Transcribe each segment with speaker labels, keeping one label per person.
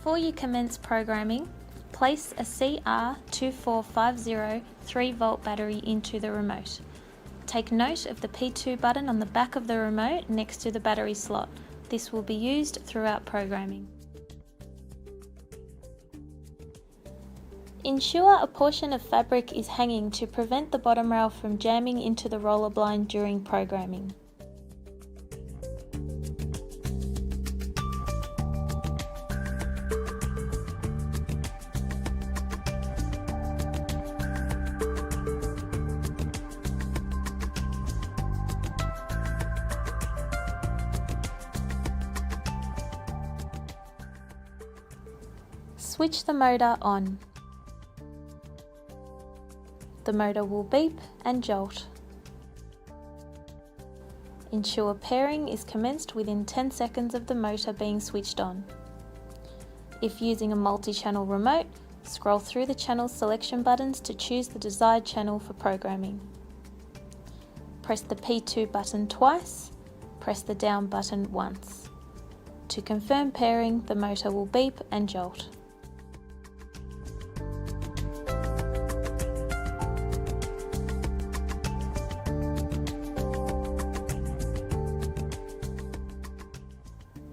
Speaker 1: Before you commence programming, place a CR2450 3-volt battery into the remote. Take note of the P2 button on the back of the remote next to the battery slot. This will be used throughout programming. Ensure a portion of fabric is hanging to prevent the bottom rail from jamming into the roller blind during programming. Switch the motor on. The motor will beep and jolt. Ensure pairing is commenced within 10 seconds of the motor being switched on. If using a multi-channel remote, scroll through the channel selection buttons to choose the desired channel for programming. Press the P2 button twice, press the down button once. To confirm pairing, the motor will beep and jolt.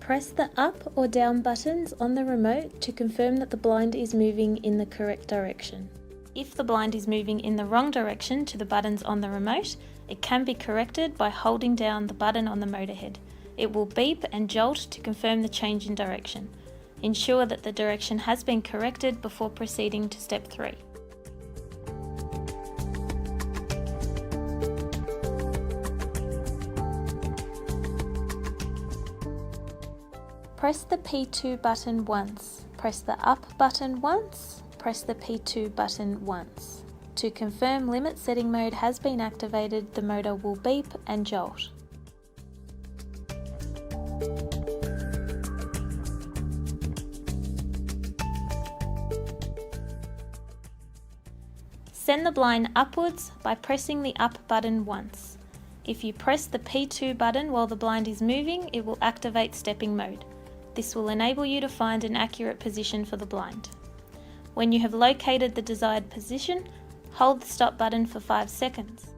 Speaker 1: Press the up or down buttons on the remote to confirm that the blind is moving in the correct direction. If the blind is moving in the wrong direction to the buttons on the remote, it can be corrected by holding down the button on the motor head. It will beep and jolt to confirm the change in direction. Ensure that the direction has been corrected before proceeding to step 3. Press the P2 button once, press the up button once, press the P2 button once. To confirm limit setting mode has been activated, the motor will beep and jolt. Send the blind upwards by pressing the up button once. If you press the P2 button while the blind is moving, it will activate stepping mode. This will enable you to find an accurate position for the blind. When you have located the desired position, hold the stop button for 5 seconds.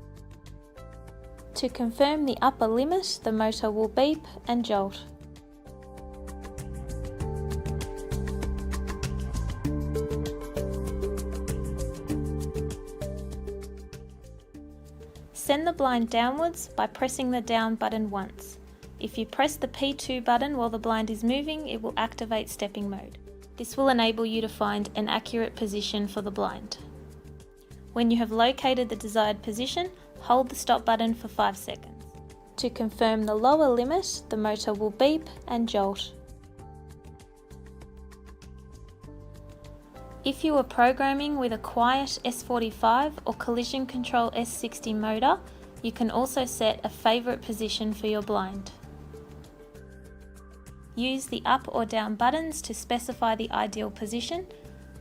Speaker 1: To confirm the upper limit, the motor will beep and jolt. Send the blind downwards by pressing the down button once. If you press the P2 button while the blind is moving, it will activate stepping mode. This will enable you to find an accurate position for the blind. When you have located the desired position, hold the stop button for 5 seconds. To confirm the lower limit, the motor will beep and jolt. If you are programming with a quiet S45 or collision control S60 motor, you can also set a favourite position for your blind. Use the up or down buttons to specify the ideal position,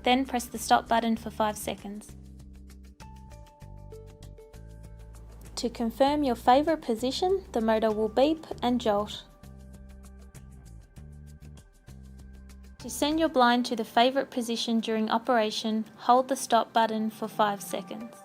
Speaker 1: then press the stop button for 5 seconds. To confirm your favourite position, the motor will beep and jolt. To send your blind to the favourite position during operation, hold the stop button for 5 seconds.